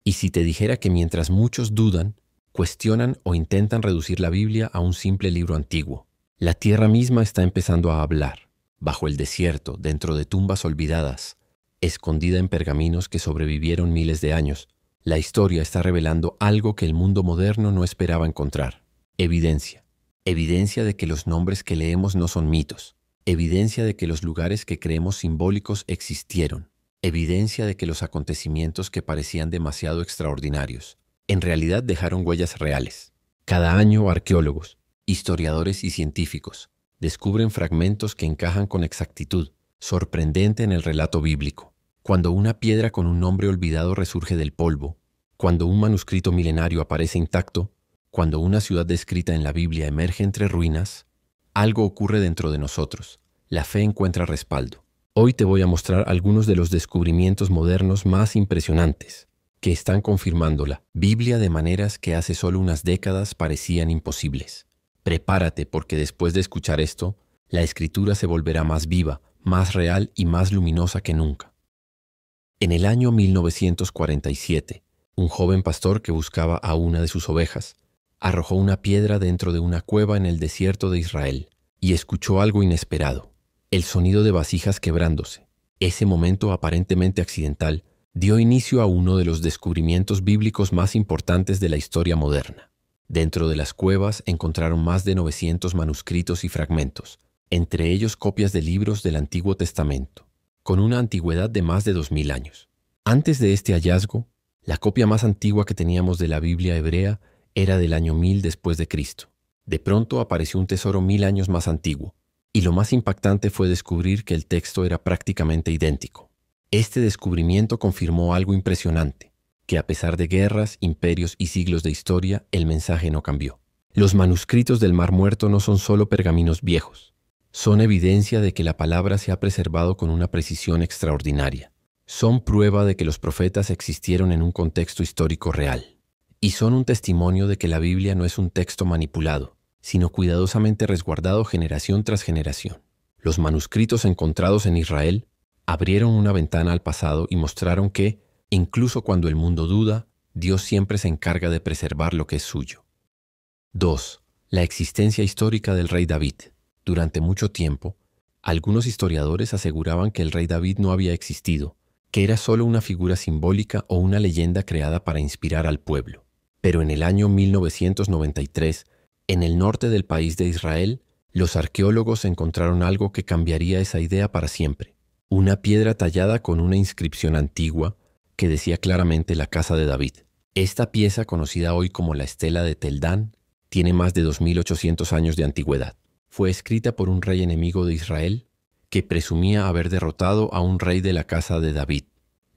Y si te dijera que mientras muchos dudan, cuestionan o intentan reducir la Biblia a un simple libro antiguo, la tierra misma está empezando a hablar, bajo el desierto, dentro de tumbas olvidadas, escondida en pergaminos que sobrevivieron miles de años, la historia está revelando algo que el mundo moderno no esperaba encontrar. Evidencia. Evidencia de que los nombres que leemos no son mitos. Evidencia de que los lugares que creemos simbólicos existieron. Evidencia de que los acontecimientos que parecían demasiado extraordinarios, en realidad dejaron huellas reales. Cada año arqueólogos, historiadores y científicos descubren fragmentos que encajan con exactitud, sorprendente en el relato bíblico. Cuando una piedra con un nombre olvidado resurge del polvo, cuando un manuscrito milenario aparece intacto, cuando una ciudad descrita en la Biblia emerge entre ruinas, algo ocurre dentro de nosotros. La fe encuentra respaldo. Hoy te voy a mostrar algunos de los descubrimientos modernos más impresionantes que están confirmando la Biblia de maneras que hace solo unas décadas parecían imposibles. Prepárate porque después de escuchar esto, la Escritura se volverá más viva, más real y más luminosa que nunca. En el año 1947, un joven pastor que buscaba a una de sus ovejas arrojó una piedra dentro de una cueva en el desierto de Israel y escuchó algo inesperado, el sonido de vasijas quebrándose. Ese momento aparentemente accidental dio inicio a uno de los descubrimientos bíblicos más importantes de la historia moderna. Dentro de las cuevas encontraron más de 900 manuscritos y fragmentos, entre ellos copias de libros del Antiguo Testamento, con una antigüedad de más de 2000 años. Antes de este hallazgo, la copia más antigua que teníamos de la Biblia hebrea era del año 1000 después de Cristo. De pronto apareció un tesoro 1000 años más antiguo, y lo más impactante fue descubrir que el texto era prácticamente idéntico. Este descubrimiento confirmó algo impresionante, que a pesar de guerras, imperios y siglos de historia, el mensaje no cambió. Los manuscritos del Mar Muerto no son solo pergaminos viejos, son evidencia de que la palabra se ha preservado con una precisión extraordinaria. Son prueba de que los profetas existieron en un contexto histórico real. Y son un testimonio de que la Biblia no es un texto manipulado, sino cuidadosamente resguardado generación tras generación. Los manuscritos encontrados en Israel abrieron una ventana al pasado y mostraron que, incluso cuando el mundo duda, Dios siempre se encarga de preservar lo que es suyo. 2. La existencia histórica del rey David. Durante mucho tiempo, algunos historiadores aseguraban que el rey David no había existido, que era solo una figura simbólica o una leyenda creada para inspirar al pueblo. Pero en el año 1993, en el norte del país de Israel, los arqueólogos encontraron algo que cambiaría esa idea para siempre. Una piedra tallada con una inscripción antigua que decía claramente la casa de David. Esta pieza, conocida hoy como la Estela de Tel Dan, tiene más de 2800 años de antigüedad. Fue escrita por un rey enemigo de Israel que presumía haber derrotado a un rey de la casa de David.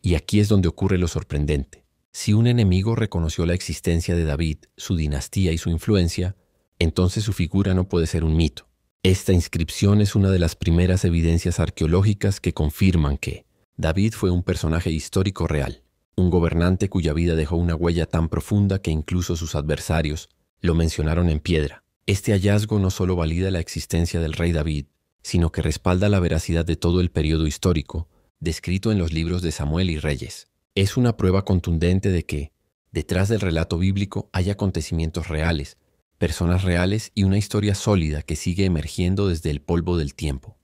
Y aquí es donde ocurre lo sorprendente. Si un enemigo reconoció la existencia de David, su dinastía y su influencia, entonces su figura no puede ser un mito. Esta inscripción es una de las primeras evidencias arqueológicas que confirman que David fue un personaje histórico real, un gobernante cuya vida dejó una huella tan profunda que incluso sus adversarios lo mencionaron en piedra. Este hallazgo no solo valida la existencia del rey David, sino que respalda la veracidad de todo el periodo histórico descrito en los libros de Samuel y Reyes. Es una prueba contundente de que, detrás del relato bíblico, hay acontecimientos reales, personas reales y una historia sólida que sigue emergiendo desde el polvo del tiempo.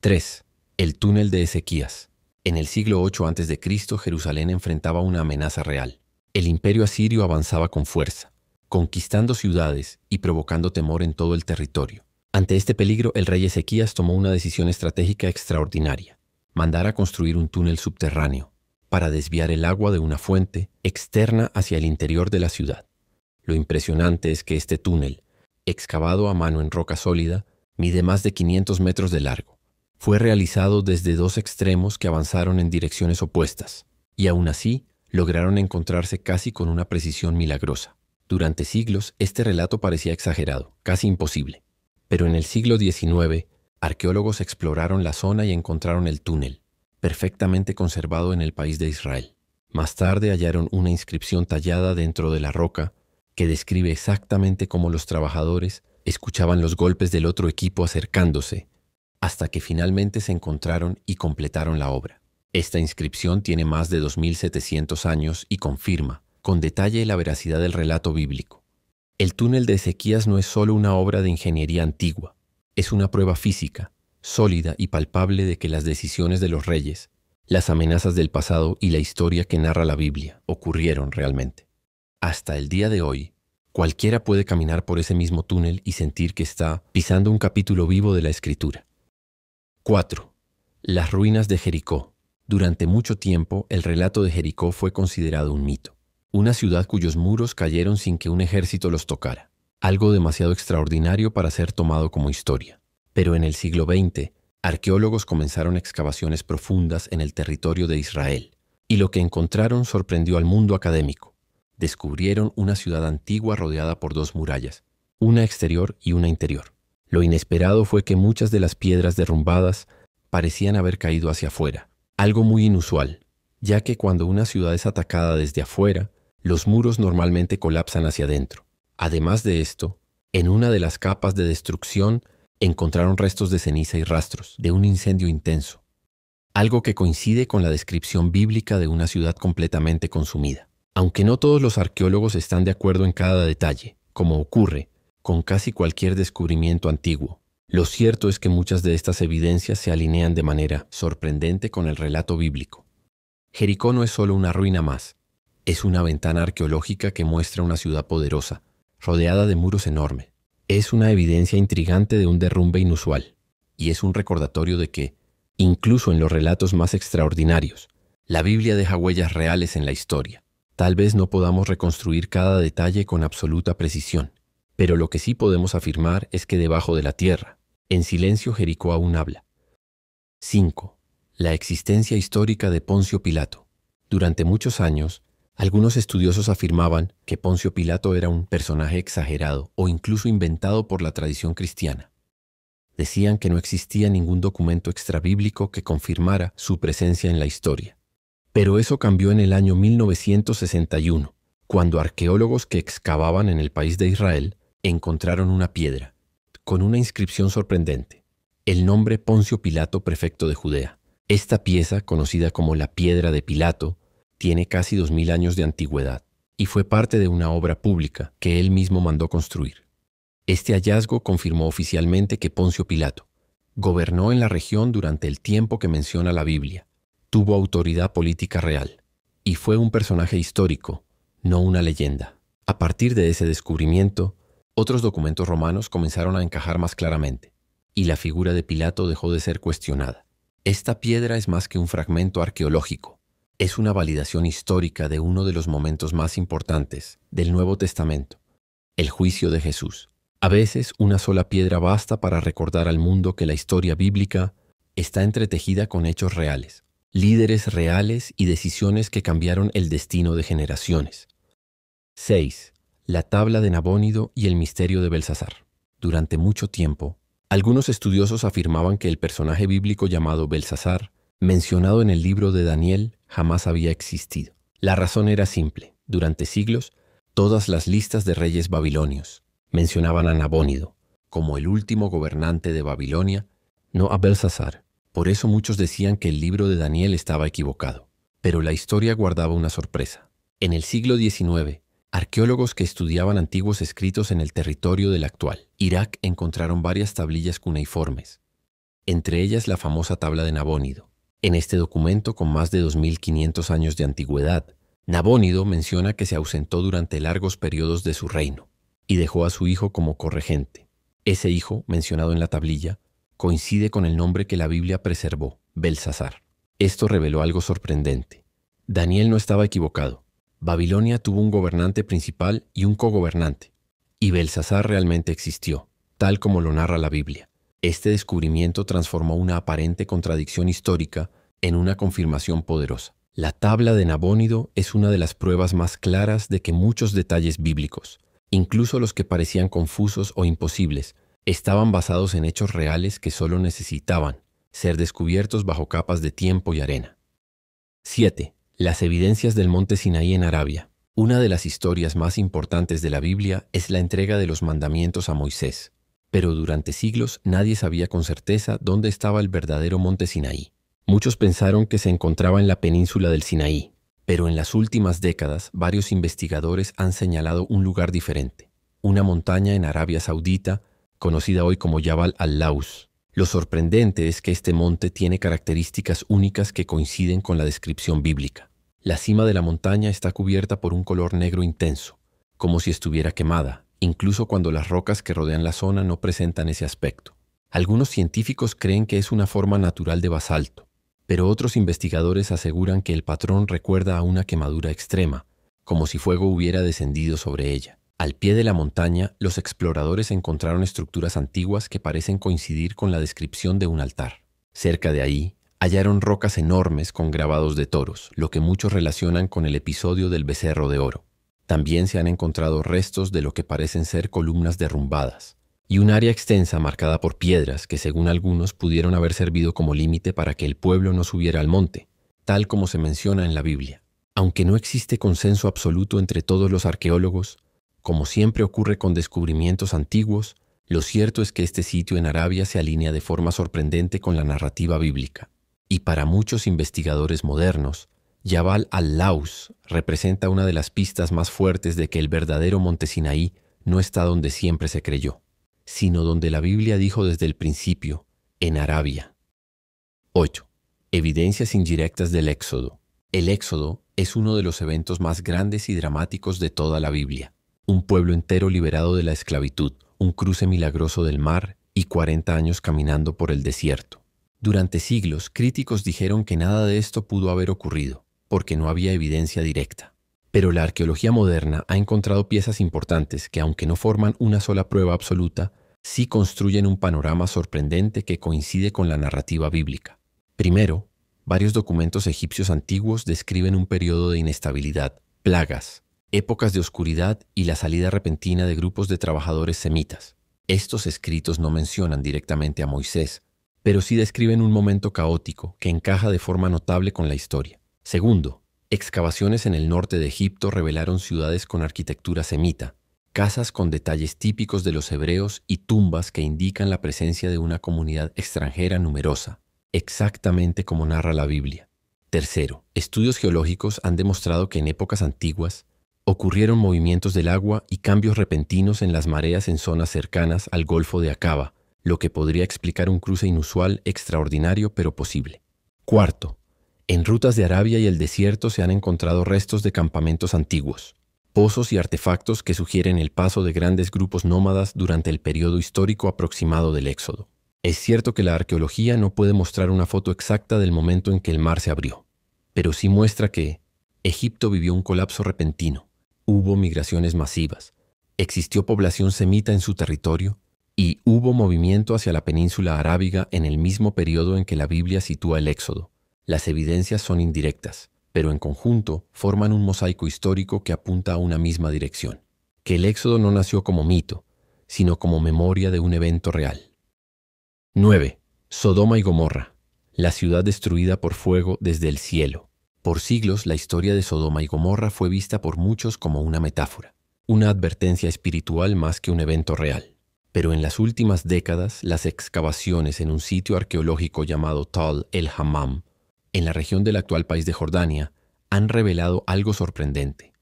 3. El túnel de Ezequías. En el siglo 8 a.C., Jerusalén enfrentaba una amenaza real. El imperio asirio avanzaba con fuerza, conquistando ciudades y provocando temor en todo el territorio. Ante este peligro, el rey Ezequías tomó una decisión estratégica extraordinaria: mandar a construir un túnel subterráneo para desviar el agua de una fuente externa hacia el interior de la ciudad. Lo impresionante es que este túnel, excavado a mano en roca sólida, mide más de 500 metros de largo. Fue realizado desde dos extremos que avanzaron en direcciones opuestas, y aún así lograron encontrarse casi con una precisión milagrosa. Durante siglos, este relato parecía exagerado, casi imposible. Pero en el siglo XIX, arqueólogos exploraron la zona y encontraron el túnel, perfectamente conservado en el país de Israel. Más tarde hallaron una inscripción tallada dentro de la roca que describe exactamente cómo los trabajadores escuchaban los golpes del otro equipo acercándose, hasta que finalmente se encontraron y completaron la obra. Esta inscripción tiene más de 2700 años y confirma, con detalle, la veracidad del relato bíblico. El túnel de Ezequías no es solo una obra de ingeniería antigua, es una prueba física, sólida y palpable de que las decisiones de los reyes, las amenazas del pasado y la historia que narra la Biblia ocurrieron realmente. Hasta el día de hoy, cualquiera puede caminar por ese mismo túnel y sentir que está pisando un capítulo vivo de la Escritura. 4. Las ruinas de Jericó. Durante mucho tiempo, el relato de Jericó fue considerado un mito. Una ciudad cuyos muros cayeron sin que un ejército los tocara. Algo demasiado extraordinario para ser tomado como historia. Pero en el siglo XX, arqueólogos comenzaron excavaciones profundas en el territorio de Israel, y lo que encontraron sorprendió al mundo académico. Descubrieron una ciudad antigua rodeada por dos murallas, una exterior y una interior. Lo inesperado fue que muchas de las piedras derrumbadas parecían haber caído hacia afuera, algo muy inusual, ya que cuando una ciudad es atacada desde afuera, los muros normalmente colapsan hacia adentro. Además de esto, en una de las capas de destrucción encontraron restos de ceniza y rastros de un incendio intenso, algo que coincide con la descripción bíblica de una ciudad completamente consumida. Aunque no todos los arqueólogos están de acuerdo en cada detalle, como ocurre con casi cualquier descubrimiento antiguo, lo cierto es que muchas de estas evidencias se alinean de manera sorprendente con el relato bíblico. Jericó no es solo una ruina más, es una ventana arqueológica que muestra una ciudad poderosa, rodeada de muros enormes. Es una evidencia intrigante de un derrumbe inusual, y es un recordatorio de que, incluso en los relatos más extraordinarios, la Biblia deja huellas reales en la historia. Tal vez no podamos reconstruir cada detalle con absoluta precisión, pero lo que sí podemos afirmar es que debajo de la tierra, en silencio, Jericó aún habla. 5. La existencia histórica de Poncio Pilato. Durante muchos años, algunos estudiosos afirmaban que Poncio Pilato era un personaje exagerado o incluso inventado por la tradición cristiana. Decían que no existía ningún documento extrabíblico que confirmara su presencia en la historia. Pero eso cambió en el año 1961, cuando arqueólogos que excavaban en el país de Israel encontraron una piedra con una inscripción sorprendente, el nombre Poncio Pilato, prefecto de Judea. Esta pieza, conocida como la Piedra de Pilato, tiene casi 2000 años de antigüedad y fue parte de una obra pública que él mismo mandó construir. Este hallazgo confirmó oficialmente que Poncio Pilato gobernó en la región durante el tiempo que menciona la Biblia, tuvo autoridad política real y fue un personaje histórico, no una leyenda. A partir de ese descubrimiento, otros documentos romanos comenzaron a encajar más claramente, y la figura de Pilato dejó de ser cuestionada. Esta piedra es más que un fragmento arqueológico, es una validación histórica de uno de los momentos más importantes del Nuevo Testamento, el juicio de Jesús. A veces, una sola piedra basta para recordar al mundo que la historia bíblica está entretejida con hechos reales, líderes reales y decisiones que cambiaron el destino de generaciones. 6. La tabla de Nabónido y el misterio de Belsasar. Durante mucho tiempo, algunos estudiosos afirmaban que el personaje bíblico llamado Belsasar, mencionado en el libro de Daniel, jamás había existido. La razón era simple. Durante siglos, todas las listas de reyes babilonios mencionaban a Nabónido como el último gobernante de Babilonia, no a Belsasar. Por eso muchos decían que el libro de Daniel estaba equivocado. Pero la historia guardaba una sorpresa. En el siglo XIX, arqueólogos que estudiaban antiguos escritos en el territorio del actual Irak encontraron varias tablillas cuneiformes, entre ellas la famosa tabla de Nabónido. En este documento, con más de 2500 años de antigüedad, Nabónido menciona que se ausentó durante largos periodos de su reino y dejó a su hijo como corregente. Ese hijo, mencionado en la tablilla, coincide con el nombre que la Biblia preservó, Belsasar. Esto reveló algo sorprendente. Daniel no estaba equivocado. Babilonia tuvo un gobernante principal y un cogobernante, y Belsasar realmente existió, tal como lo narra la Biblia. Este descubrimiento transformó una aparente contradicción histórica en una confirmación poderosa. La tabla de Nabónido es una de las pruebas más claras de que muchos detalles bíblicos, incluso los que parecían confusos o imposibles, estaban basados en hechos reales que solo necesitaban ser descubiertos bajo capas de tiempo y arena. 7. Las evidencias del monte Sinaí en Arabia. Una de las historias más importantes de la Biblia es la entrega de los mandamientos a Moisés. Pero durante siglos nadie sabía con certeza dónde estaba el verdadero monte Sinaí. Muchos pensaron que se encontraba en la península del Sinaí, pero en las últimas décadas varios investigadores han señalado un lugar diferente, una montaña en Arabia Saudita, conocida hoy como Jabal al-Laus. Lo sorprendente es que este monte tiene características únicas que coinciden con la descripción bíblica. La cima de la montaña está cubierta por un color negro intenso, como si estuviera quemada, incluso cuando las rocas que rodean la zona no presentan ese aspecto. Algunos científicos creen que es una forma natural de basalto, pero otros investigadores aseguran que el patrón recuerda a una quemadura extrema, como si fuego hubiera descendido sobre ella. Al pie de la montaña, los exploradores encontraron estructuras antiguas que parecen coincidir con la descripción de un altar. Cerca de ahí, hallaron rocas enormes con grabados de toros, lo que muchos relacionan con el episodio del becerro de oro. También se han encontrado restos de lo que parecen ser columnas derrumbadas, y un área extensa marcada por piedras que, según algunos, pudieron haber servido como límite para que el pueblo no subiera al monte, tal como se menciona en la Biblia. Aunque no existe consenso absoluto entre todos los arqueólogos, como siempre ocurre con descubrimientos antiguos, lo cierto es que este sitio en Arabia se alinea de forma sorprendente con la narrativa bíblica. Y para muchos investigadores modernos, Jabal al-Laus representa una de las pistas más fuertes de que el verdadero monte Sinaí no está donde siempre se creyó, sino donde la Biblia dijo desde el principio, en Arabia. 8. Evidencias indirectas del Éxodo. El Éxodo es uno de los eventos más grandes y dramáticos de toda la Biblia. Un pueblo entero liberado de la esclavitud, un cruce milagroso del mar y 40 años caminando por el desierto. Durante siglos, críticos dijeron que nada de esto pudo haber ocurrido, porque no había evidencia directa. Pero la arqueología moderna ha encontrado piezas importantes que, aunque no forman una sola prueba absoluta, sí construyen un panorama sorprendente que coincide con la narrativa bíblica. Primero, varios documentos egipcios antiguos describen un periodo de inestabilidad, plagas, épocas de oscuridad y la salida repentina de grupos de trabajadores semitas. Estos escritos no mencionan directamente a Moisés, pero sí describen un momento caótico que encaja de forma notable con la historia. Segundo, excavaciones en el norte de Egipto revelaron ciudades con arquitectura semita, casas con detalles típicos de los hebreos y tumbas que indican la presencia de una comunidad extranjera numerosa, exactamente como narra la Biblia. Tercero, estudios geológicos han demostrado que en épocas antiguas ocurrieron movimientos del agua y cambios repentinos en las mareas en zonas cercanas al Golfo de Aqaba, lo que podría explicar un cruce inusual, extraordinario, pero posible. Cuarto, en rutas de Arabia y el desierto se han encontrado restos de campamentos antiguos, pozos y artefactos que sugieren el paso de grandes grupos nómadas durante el periodo histórico aproximado del Éxodo. Es cierto que la arqueología no puede mostrar una foto exacta del momento en que el mar se abrió, pero sí muestra que Egipto vivió un colapso repentino. Hubo migraciones masivas, existió población semita en su territorio y hubo movimiento hacia la península arábiga en el mismo periodo en que la Biblia sitúa el Éxodo. Las evidencias son indirectas, pero en conjunto forman un mosaico histórico que apunta a una misma dirección, que el Éxodo no nació como mito, sino como memoria de un evento real. 9. Sodoma y Gomorra, la ciudad destruida por fuego desde el cielo. Por siglos, la historia de Sodoma y Gomorra fue vista por muchos como una metáfora, una advertencia espiritual más que un evento real. Pero en las últimas décadas, las excavaciones en un sitio arqueológico llamado Tal el-Hammam, en la región del actual país de Jordania, han revelado algo sorprendente.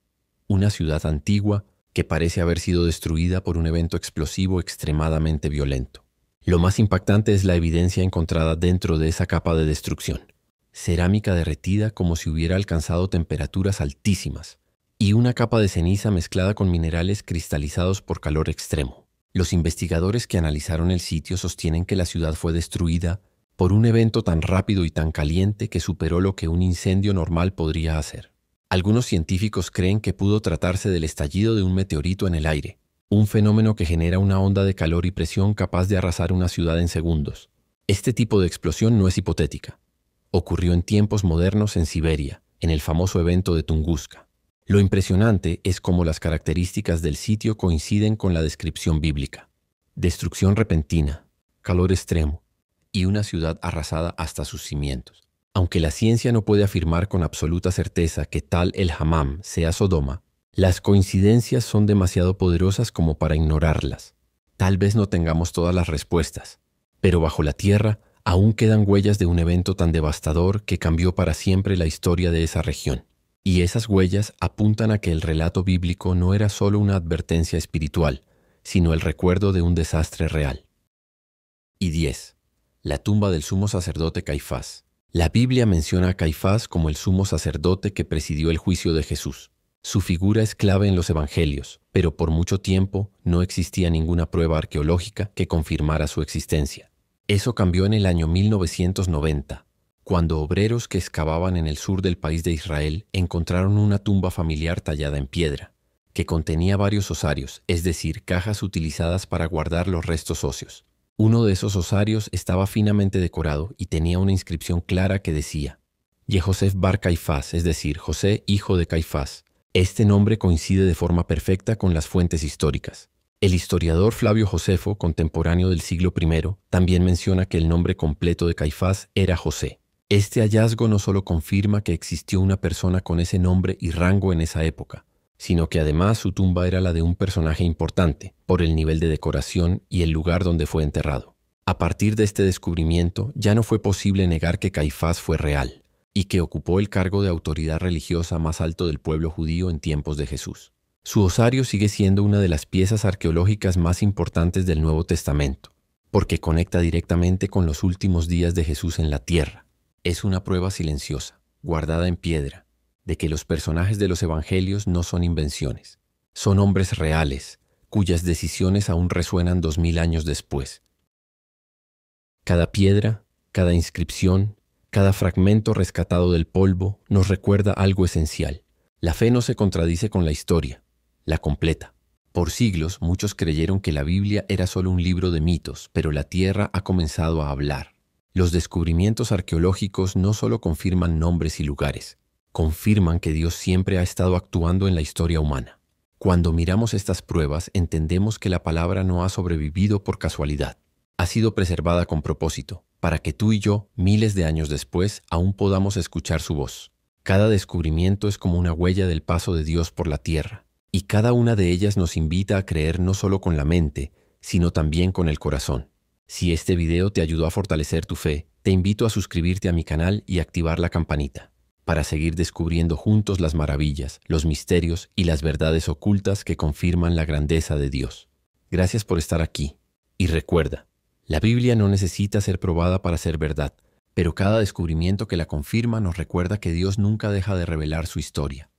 Una ciudad antigua que parece haber sido destruida por un evento explosivo extremadamente violento. Lo más impactante es la evidencia encontrada dentro de esa capa de destrucción. Cerámica derretida como si hubiera alcanzado temperaturas altísimas, y una capa de ceniza mezclada con minerales cristalizados por calor extremo. Los investigadores que analizaron el sitio sostienen que la ciudad fue destruida por un evento tan rápido y tan caliente que superó lo que un incendio normal podría hacer. Algunos científicos creen que pudo tratarse del estallido de un meteorito en el aire, un fenómeno que genera una onda de calor y presión capaz de arrasar una ciudad en segundos. Este tipo de explosión no es hipotética. Ocurrió en tiempos modernos en Siberia, en el famoso evento de Tunguska. Lo impresionante es cómo las características del sitio coinciden con la descripción bíblica. Destrucción repentina, calor extremo y una ciudad arrasada hasta sus cimientos. Aunque la ciencia no puede afirmar con absoluta certeza que Tal el-Hammam sea Sodoma, las coincidencias son demasiado poderosas como para ignorarlas. Tal vez no tengamos todas las respuestas, pero bajo la tierra Aún quedan huellas de un evento tan devastador que cambió para siempre la historia de esa región. Y esas huellas apuntan a que el relato bíblico no era solo una advertencia espiritual, sino el recuerdo de un desastre real. Y 10. La tumba del sumo sacerdote Caifás. La Biblia menciona a Caifás como el sumo sacerdote que presidió el juicio de Jesús. Su figura es clave en los evangelios, pero por mucho tiempo no existía ninguna prueba arqueológica que confirmara su existencia. Eso cambió en el año 1990, cuando obreros que excavaban en el sur del país de Israel encontraron una tumba familiar tallada en piedra, que contenía varios osarios, es decir, cajas utilizadas para guardar los restos óseos. Uno de esos osarios estaba finamente decorado y tenía una inscripción clara que decía: Yehosef bar Caifás, es decir, José, hijo de Caifás. Este nombre coincide de forma perfecta con las fuentes históricas. El historiador Flavio Josefo, contemporáneo del siglo I, también menciona que el nombre completo de Caifás era José. Este hallazgo no solo confirma que existió una persona con ese nombre y rango en esa época, sino que además su tumba era la de un personaje importante, por el nivel de decoración y el lugar donde fue enterrado. A partir de este descubrimiento, ya no fue posible negar que Caifás fue real, y que ocupó el cargo de autoridad religiosa más alto del pueblo judío en tiempos de Jesús. Su osario sigue siendo una de las piezas arqueológicas más importantes del Nuevo Testamento, porque conecta directamente con los últimos días de Jesús en la tierra. Es una prueba silenciosa, guardada en piedra, de que los personajes de los evangelios no son invenciones. Son hombres reales, cuyas decisiones aún resuenan 2000 años después. Cada piedra, cada inscripción, cada fragmento rescatado del polvo nos recuerda algo esencial. La fe no se contradice con la historia, la completa. Por siglos, muchos creyeron que la Biblia era solo un libro de mitos, pero la tierra ha comenzado a hablar. Los descubrimientos arqueológicos no solo confirman nombres y lugares, confirman que Dios siempre ha estado actuando en la historia humana. Cuando miramos estas pruebas, entendemos que la palabra no ha sobrevivido por casualidad. Ha sido preservada con propósito, para que tú y yo, miles de años después, aún podamos escuchar su voz. Cada descubrimiento es como una huella del paso de Dios por la tierra, y cada una de ellas nos invita a creer no solo con la mente, sino también con el corazón. Si este video te ayudó a fortalecer tu fe, te invito a suscribirte a mi canal y activar la campanita, para seguir descubriendo juntos las maravillas, los misterios y las verdades ocultas que confirman la grandeza de Dios. Gracias por estar aquí. Y recuerda, la Biblia no necesita ser probada para ser verdad, pero cada descubrimiento que la confirma nos recuerda que Dios nunca deja de revelar su historia.